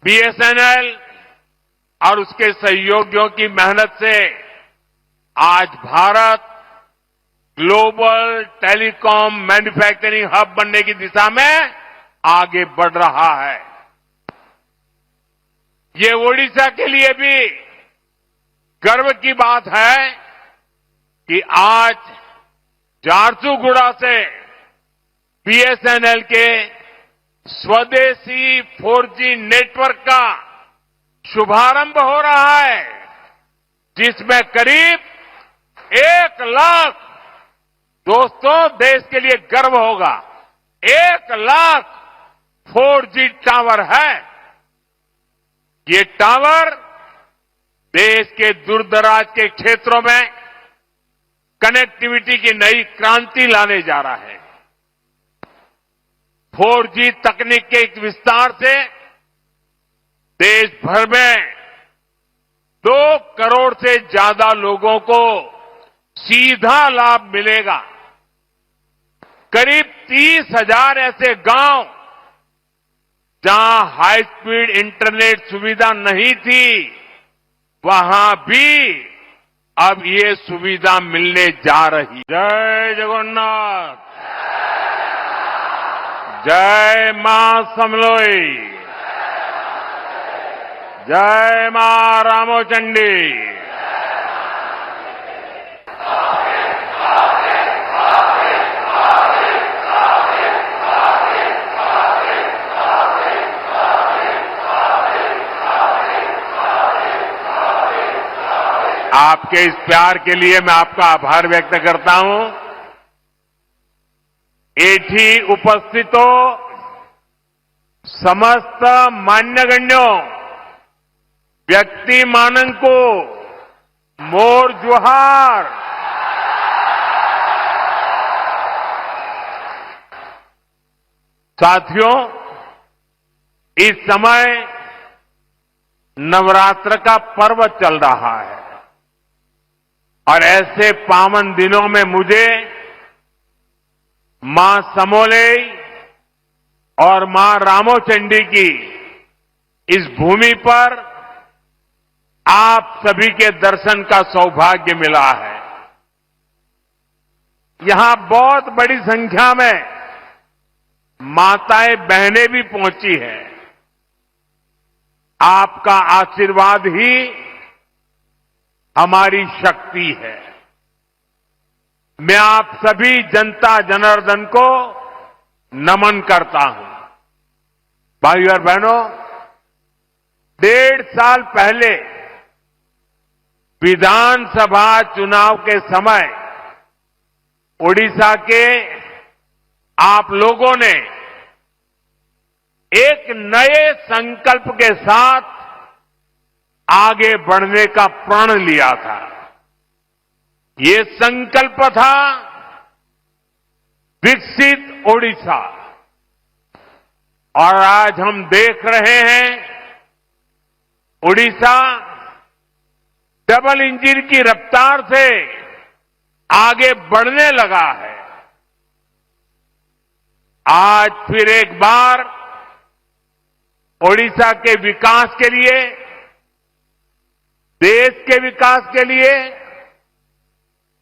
BSNL और उसके सहयोगियों की मेहनत से आज Bharat global telecom manufacturing hub बनने की दिशा में आगे बढ़ रहा है। ये ओडिशा के लिए भी गर्व की बात है कि आज झारसुगुड़ा से बीएसएनएल के स्वदेशी 4G नेटवर्क का शुभारंभ हो रहा है, जिसमें करीब 1 लाख, दोस्तों देश के लिए गर्व होगा, 1 लाख 4G टावर है। ये टावर देश के दूरदराज के क्षेत्रों में कनेक्टिविटी की नई क्रांति लाने जा रहा है। 4G तकनीक के एक विस्तार से देश भर में 2 करोड़ से ज्यादा लोगों को सीधा लाभ मिलेगा। करीब 30,000 ऐसे गांव जहां हाई स्पीड इंटरनेट सुविधा नहीं थी, वहां भी अब ये सुविधा मिलने जा रही। जय जगन्नाथ, जय मां समलोई, जय मां रामोचंडी। आपके इस प्यार के लिए मैं आपका आभार व्यक्त करता हूं। एठी उपस्थितो समस्त मान्यगण्यों व्यक्तिमानंको मोर जुहार। साथियों, इस समय नवरात्र का पर्व चल रहा है और ऐसे पावन दिनों में मुझे मां समोलेई और मां रामोचंडी की इस भूमि पर आप सभी के दर्शन का सौभाग्य मिला है। यहां बहुत बड़ी संख्या में माताएं बहनें भी पहुंची हैं। आपका आशीर्वाद ही हमारी शक्ति है। मैं आप सभी जनता जनार्दन को नमन करता हूं। भाइयों और बहनों, 1.5 साल पहले विधानसभा चुनाव के समय ओडिशा के आप लोगों ने एक नए संकल्प के साथ आगे बढ़ने का प्रण लिया था। ये संकल्प था विकसित ओडिशा, और आज हम देख रहे हैं ओडिशा डबल इंजन की रफ्तार से आगे बढ़ने लगा है। आज फिर एक बार ओडिशा के विकास के लिए, देश के विकास के लिए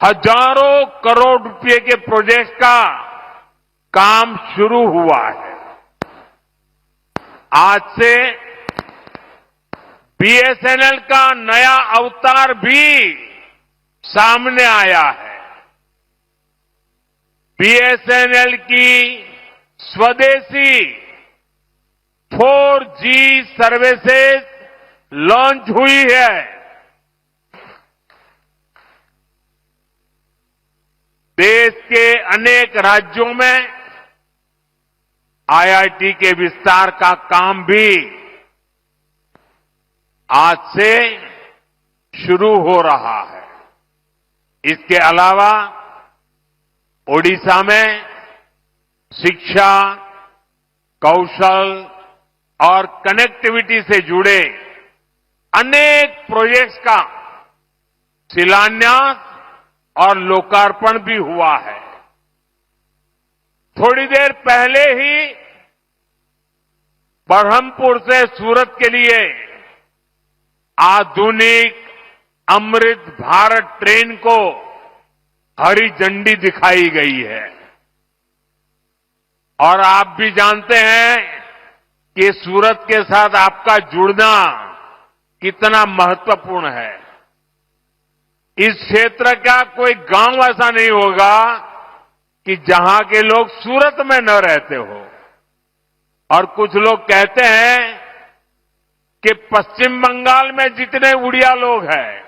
हजारों करोड़ रुपए के प्रोजेक्ट का काम शुरू हुआ है। आज से बीएसएनएल का नया अवतार भी सामने आया है। बीएसएनएल की स्वदेशी 4G सर्विसेज लॉन्च हुई है। देश के अनेक राज्यों में आईआईटी के विस्तार का काम भी आज से शुरू हो रहा है। इसके अलावा ओडिशा में शिक्षा, कौशल और कनेक्टिविटी से जुड़े अनेक प्रोजेक्ट्स का शिलान्यास और लोकार्पण भी हुआ है। थोड़ी देर पहले ही बरहमपुर से सूरत के लिए आधुनिक अमृत भारत ट्रेन को हरी झंडी दिखाई गई है। और आप भी जानते हैं कि सूरत के साथ आपका जुड़ना कितना महत्वपूर्ण है। इस क्षेत्र का कोई गांव ऐसा नहीं होगा कि जहां के लोग सूरत में न रहते हो। और कुछ लोग कहते हैं कि पश्चिम बंगाल में जितने उड़िया लोग हैं,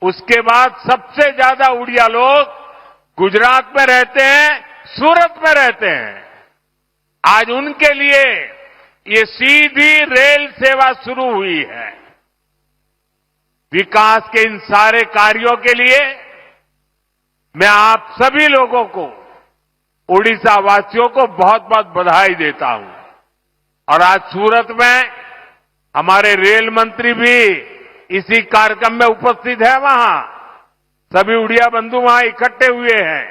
उसके बाद सबसे ज्यादा उड़िया लोग गुजरात में रहते हैं, सूरत में रहते हैं। आज उनके लिए ये सीधी रेल सेवा शुरू हुई है। विकास के इन सारे कार्यों के लिए मैं आप सभी लोगों को, उड़ीसा वासियों को बहुत बहुत बधाई देता हूं। और आज सूरत में हमारे रेल मंत्री भी इसी कार्यक्रम में उपस्थित है। वहां सभी उड़िया बंधु वहां इकट्ठे हुए हैं।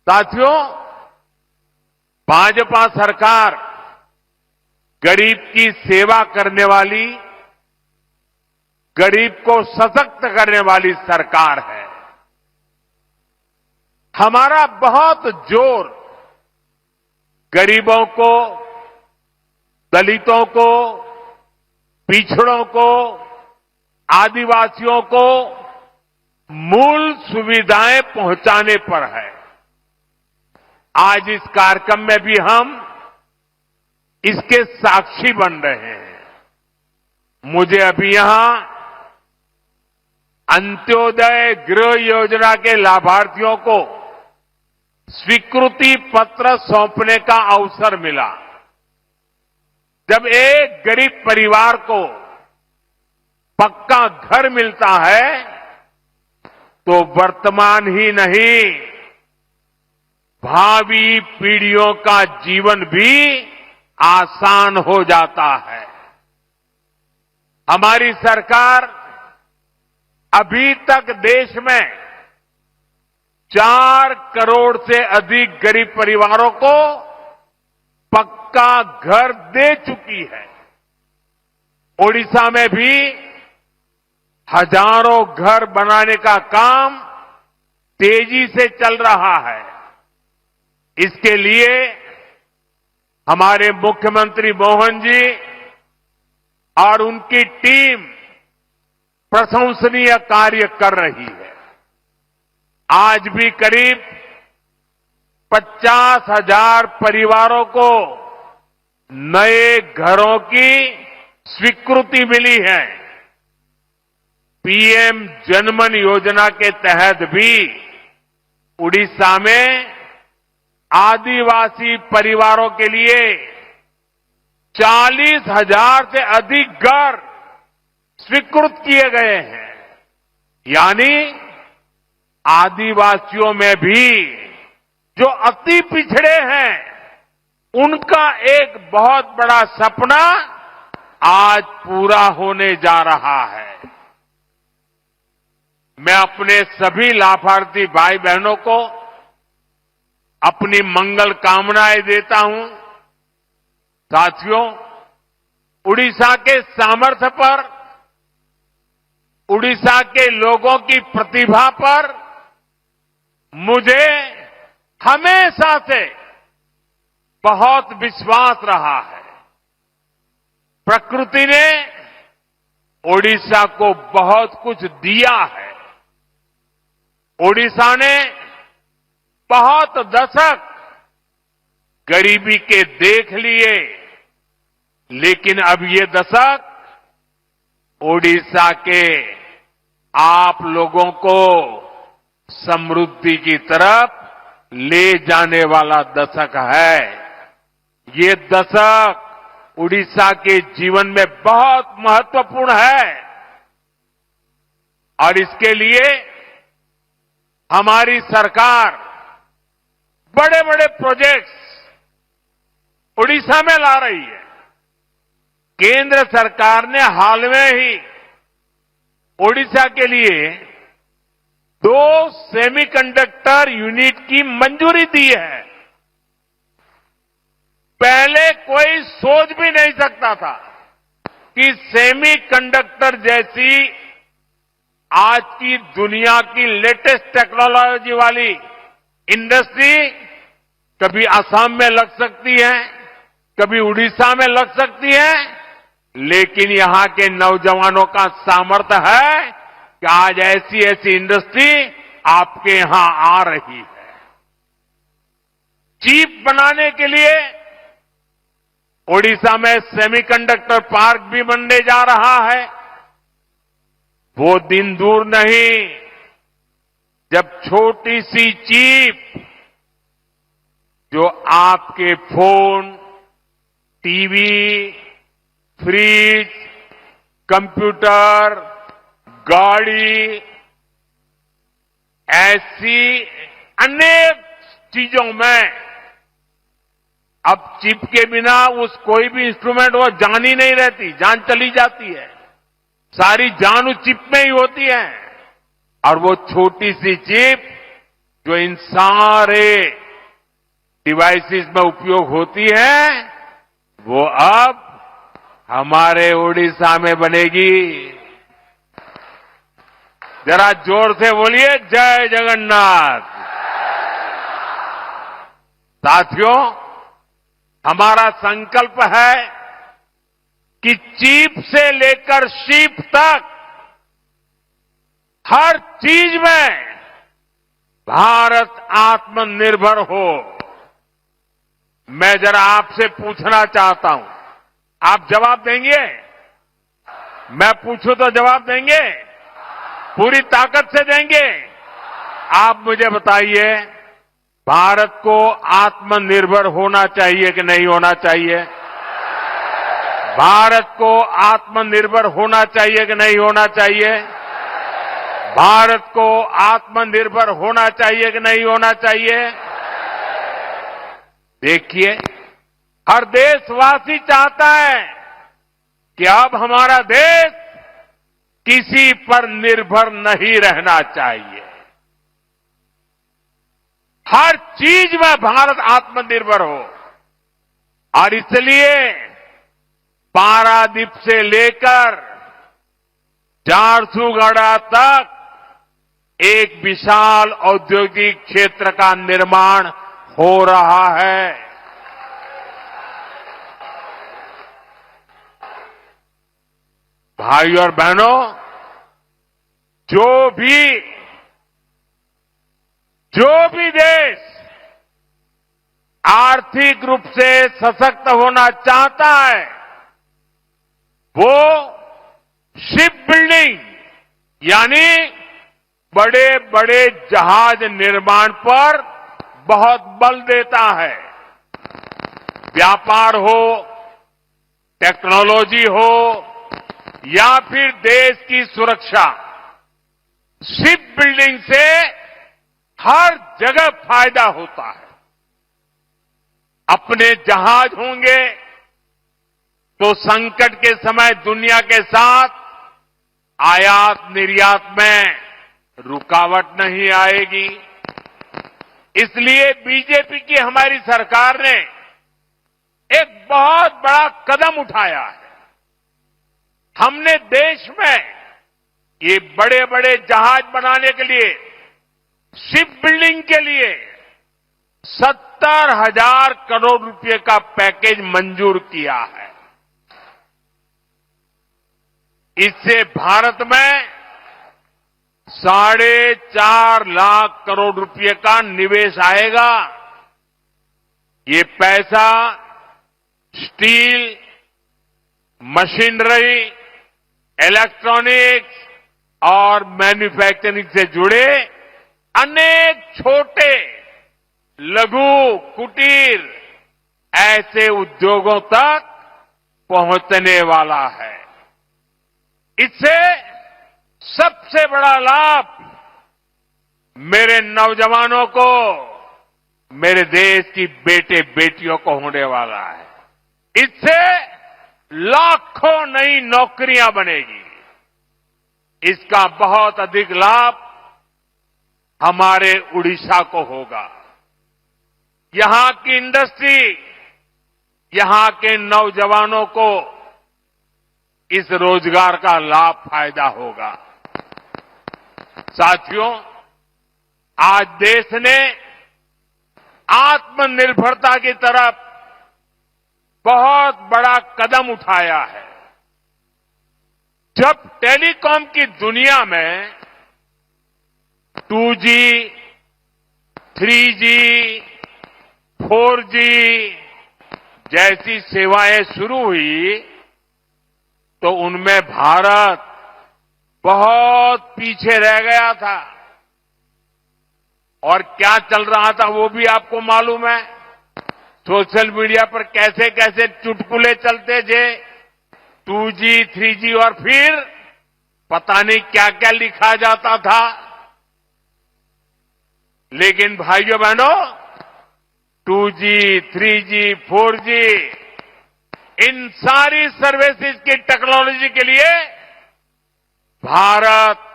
साथियों, भाजपा सरकार गरीब की सेवा करने वाली, गरीब को सशक्त करने वाली सरकार है। हमारा बहुत जोर गरीबों को, दलितों को, पिछड़ों को, आदिवासियों को मूल सुविधाएं पहुंचाने पर है। आज इस कार्यक्रम में भी हम इसके साक्षी बन रहे हैं। मुझे अभी यहां अंत्योदय गृह योजना के लाभार्थियों को स्वीकृति पत्र सौंपने का अवसर मिला। जब एक गरीब परिवार को पक्का घर मिलता है तो वर्तमान ही नहीं, भावी पीढ़ियों का जीवन भी आसान हो जाता है। हमारी सरकार अभी तक देश में 4 करोड़ से अधिक गरीब परिवारों को पक्का घर दे चुकी है। ओडिशा में भी हजारों घर बनाने का काम तेजी से चल रहा है। इसके लिए हमारे मुख्यमंत्री मोहन जी और उनकी टीम प्रशंसनीय कार्य कर रही है। आज भी करीब 50,000 परिवारों को नए घरों की स्वीकृति मिली है। पीएम जनमन योजना के तहत भी उड़ीसा में आदिवासी परिवारों के लिए 40,000 से अधिक घर स्वीकृत किए गए हैं। यानी आदिवासियों में भी जो अति पिछड़े हैं, उनका एक बहुत बड़ा सपना आज पूरा होने जा रहा है। मैं अपने सभी लाभार्थी भाई बहनों को अपनी मंगल कामनाएं देता हूं। साथियों, उड़ीसा के सामर्थ्य पर, उड़ीसा के लोगों की प्रतिभा पर मुझे हमेशा से बहुत विश्वास रहा है। प्रकृति ने ओडिशा को बहुत कुछ दिया है। ओडिशा ने बहुत दशक गरीबी के देख लिए, लेकिन अब ये दशक ओडिशा के आप लोगों को समृद्धि की तरफ ले जाने वाला दशक है। ये दशक उड़ीसा के जीवन में बहुत महत्वपूर्ण है और इसके लिए हमारी सरकार बड़े बड़े प्रोजेक्ट्स उड़ीसा में ला रही है। केंद्र सरकार ने हाल में ही ओडिशा के लिए 2 सेमीकंडक्टर यूनिट की मंजूरी दी है। पहले कोई सोच भी नहीं सकता था कि सेमीकंडक्टर जैसी आज की दुनिया की लेटेस्ट टेक्नोलॉजी वाली इंडस्ट्री कभी असम में लग सकती है, कभी उड़ीसा में लग सकती है, लेकिन यहां के नौजवानों का सामर्थ्य है कि आज ऐसी ऐसी इंडस्ट्री आपके यहां आ रही है। चिप बनाने के लिए ओडिशा में सेमीकंडक्टर पार्क भी बनने जा रहा है। वो दिन दूर नहीं जब छोटी सी चिप जो आपके फोन, टीवी, फ्रिज, कंप्यूटर, गाड़ी, ऐसी अनेक चीजों में अब चिप के बिना उस कोई भी इंस्ट्रूमेंट वो जान ही नहीं रहती, जान चली जाती है। सारी जान उस चिप में ही होती है। और वो छोटी सी चिप जो इन सारे डिवाइसेस में उपयोग होती है, वो अब हमारे ओडिशा में बनेगी। जरा जोर से बोलिए, जय जगन्नाथ। साथियों, हमारा संकल्प है कि चिप से लेकर शिप तक हर चीज में भारत आत्मनिर्भर हो। मैं जरा आपसे पूछना चाहता हूं, आप जवाब देंगे? मैं पूछूं तो जवाब देंगे? पूरी ताकत से देंगे? आप मुझे बताइए, भारत को आत्मनिर्भर होना चाहिए कि नहीं होना चाहिए? भारत को आत्मनिर्भर होना चाहिए कि नहीं होना चाहिए? भारत को आत्मनिर्भर होना चाहिए कि नहीं होना चाहिए? देखिए, हर देशवासी चाहता है कि अब हमारा देश किसी पर निर्भर नहीं रहना चाहिए। हर चीज में भारत आत्मनिर्भर हो। और इसलिए पारादीप से लेकर झारसुगुड़ा तक एक विशाल औद्योगिक क्षेत्र का निर्माण हो रहा है। भाइयों और बहनों, जो भी देश आर्थिक रूप से सशक्त होना चाहता है, वो शिप बिल्डिंग यानी बड़े बड़े जहाज निर्माण पर बहुत बल देता है। व्यापार हो, टेक्नोलॉजी हो या फिर देश की सुरक्षा, शिप बिल्डिंग से हर जगह फायदा होता है। अपने जहाज होंगे तो संकट के समय दुनिया के साथ आयात निर्यात में रुकावट नहीं आएगी। इसलिए बीजेपी की हमारी सरकार ने एक बहुत बड़ा कदम उठाया है। हमने देश में ये बड़े बड़े जहाज बनाने के लिए, शिप बिल्डिंग के लिए 70,000 करोड़ रुपए का पैकेज मंजूर किया है। इससे भारत में 4.5 लाख करोड़ रुपए का निवेश आएगा। ये पैसा स्टील, मशीनरी, इलेक्ट्रॉनिक्स और मैन्युफैक्चरिंग से जुड़े अनेक छोटे, लघु, कुटीर ऐसे उद्योगों तक पहुंचने वाला है। इससे सबसे बड़ा लाभ मेरे नौजवानों को, मेरे देश की बेटे बेटियों को होने वाला है। इससे लाखों नई नौकरियां बनेगी। इसका बहुत अधिक लाभ हमारे उड़ीसा को होगा। यहां की इंडस्ट्री यहां के नौजवानों को इस रोजगार का लाभ फायदा होगा। साथियों, आज देश ने आत्मनिर्भरता की तरफ बहुत बड़ा कदम उठाया है। जब टेलीकॉम की दुनिया में 2G, 3G, 4G जैसी सेवाएं शुरू हुई तो उनमें भारत बहुत पीछे रह गया था। और क्या चल रहा था वो भी आपको मालूम है। सोशल मीडिया पर कैसे कैसे चुटकुले चलते थे, 2G, 3G और फिर पता नहीं क्या क्या लिखा जाता था। लेकिन भाइयों बहनों, 2G, 3G, 4G इन सारी सर्विसेज की टेक्नोलॉजी के लिए भारत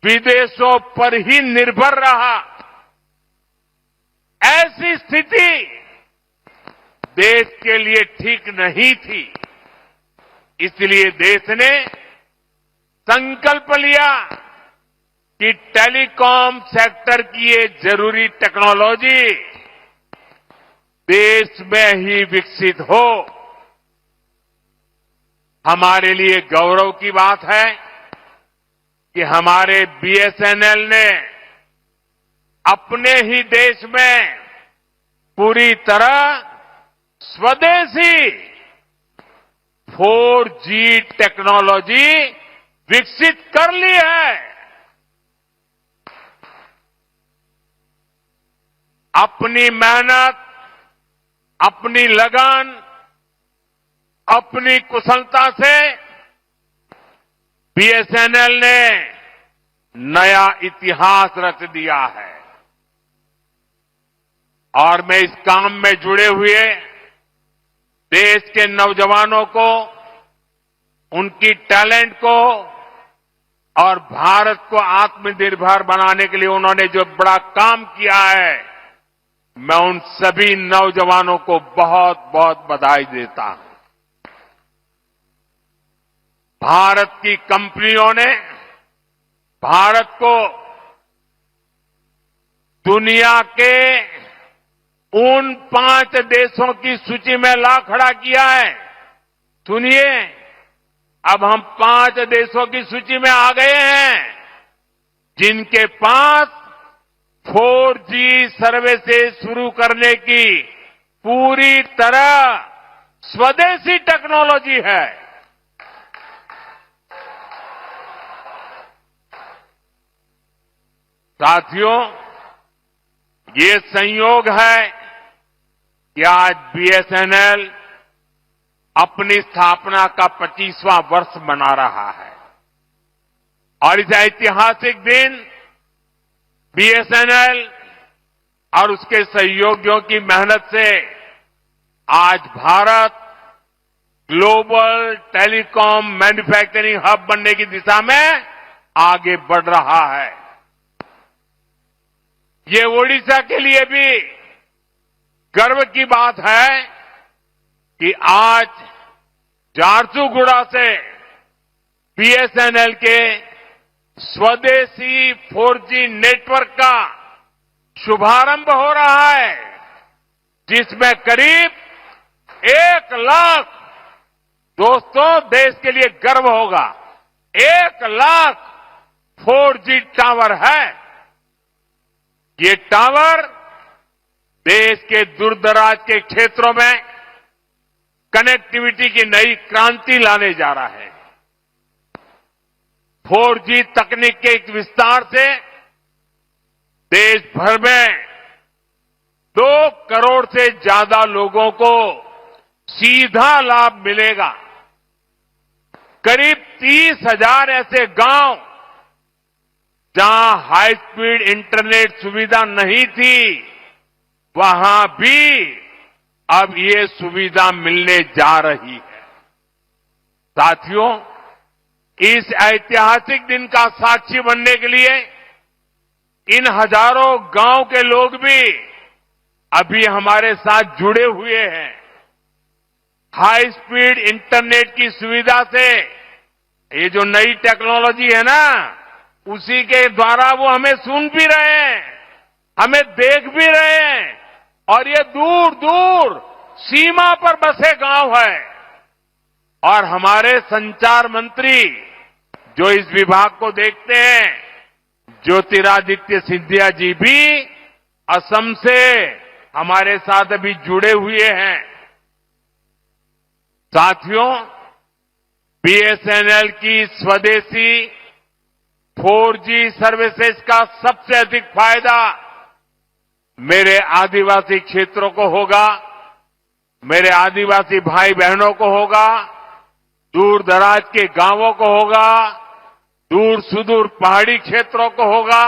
विदेशों पर ही निर्भर रहा। ऐसी स्थिति देश के लिए ठीक नहीं थी। इसलिए देश ने संकल्प लिया कि टेलीकॉम सेक्टर की ये जरूरी टेक्नोलॉजी देश में ही विकसित हो। हमारे लिए गौरव की बात है कि हमारे BSNL ने अपने ही देश में पूरी तरह स्वदेशी 4G टेक्नोलॉजी विकसित कर ली है। अपनी मेहनत, अपनी लगन, अपनी कुशलता से BSNL ने नया इतिहास रच दिया है। और मैं इस काम में जुड़े हुए देश के नौजवानों को, उनकी टैलेंट को और भारत को आत्मनिर्भर बनाने के लिए उन्होंने जो बड़ा काम किया है, मैं उन सभी नौजवानों को बहुत बहुत बधाई देता हूं। भारत की कंपनियों ने भारत को दुनिया के उन 5 देशों की सूची में ला खड़ा किया है। सुनिए, अब हम 5 देशों की सूची में आ गए हैं जिनके पास 4G सर्विसेज शुरू करने की पूरी तरह स्वदेशी टेक्नोलॉजी है। साथियों, ये संयोग है कि आज BSNL अपनी स्थापना का 25वां वर्ष मना रहा है। और इस ऐतिहासिक दिन BSNL और उसके सहयोगियों की मेहनत से आज Bharat global telecom manufacturing hub बनने की दिशा में आगे बढ़ रहा है। ये ओडिशा के लिए भी गर्व की बात है कि आज झारसुगुड़ा से BSNL के स्वदेशी 4G नेटवर्क का शुभारंभ हो रहा है, जिसमें करीब 1 लाख, दोस्तों देश के लिए गर्व होगा, 1 लाख 4G टावर है। ये टावर देश के दूरदराज के क्षेत्रों में कनेक्टिविटी की नई क्रांति लाने जा रहा है। 4G तकनीक के एक विस्तार से देश भर में 2 करोड़ से ज्यादा लोगों को सीधा लाभ मिलेगा। करीब 30,000 ऐसे गांव जहां हाई स्पीड इंटरनेट सुविधा नहीं थी, वहां भी अब ये सुविधा मिलने जा रही है। साथियों, इस ऐतिहासिक दिन का साक्षी बनने के लिए इन हजारों गांव के लोग भी अभी हमारे साथ जुड़े हुए हैं। हाई स्पीड इंटरनेट की सुविधा से ये जो नई टेक्नोलॉजी है ना, उसी के द्वारा वो हमें सुन भी रहे हैं, हमें देख भी रहे हैं, और ये दूर दूर सीमा पर बसे गांव है। और हमारे संचार मंत्री जो इस विभाग को देखते हैं, ज्योतिरादित्य सिंधिया जी भी असम से हमारे साथ अभी जुड़े हुए हैं। साथियों, बीएसएनएल की स्वदेशी 4G सर्विसेज का सबसे अधिक फायदा मेरे आदिवासी क्षेत्रों को होगा, मेरे आदिवासी भाई बहनों को होगा, दूर दराज के गांवों को होगा, दूर सुदूर पहाड़ी क्षेत्रों को होगा।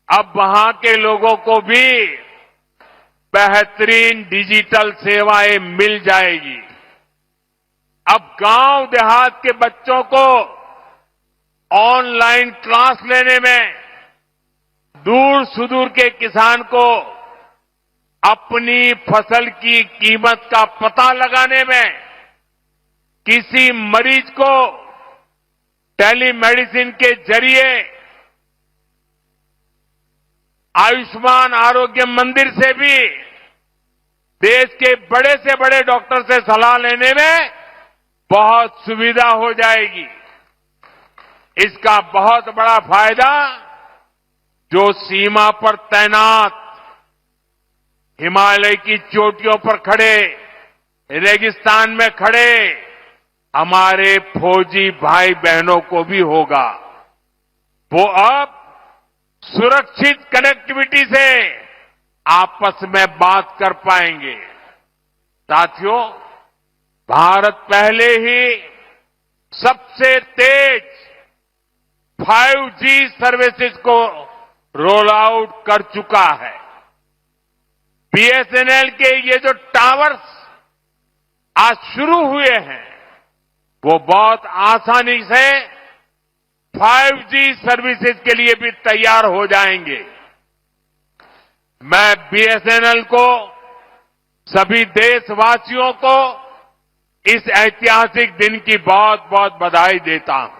अब वहां के लोगों को भी बेहतरीन डिजिटल सेवाएं मिल जाएगी। अब गांव देहात के बच्चों को ऑनलाइन क्लास लेने में, दूर सुदूर के किसान को अपनी फसल की कीमत का पता लगाने में, किसी मरीज को टेलीमेडिसिन के जरिए आयुष्मान आरोग्य मंदिर से भी देश के बड़े से बड़े डॉक्टर से सलाह लेने में बहुत सुविधा हो जाएगी। इसका बहुत बड़ा फायदा जो सीमा पर तैनात, हिमालय की चोटियों पर खड़े, रेगिस्तान में खड़े हमारे फौजी भाई बहनों को भी होगा। वो अब सुरक्षित कनेक्टिविटी से आपस में बात कर पाएंगे। साथियों, भारत पहले ही सबसे तेज 5G सर्विसेज को रोल आउट कर चुका है। बीएसएनएल के ये जो टावर्स आज शुरू हुए हैं, वो बहुत आसानी से 5G सर्विसेज के लिए भी तैयार हो जाएंगे। मैं बीएसएनएल को, सभी देशवासियों को इस ऐतिहासिक दिन की बहुत बहुत बधाई देता हूं।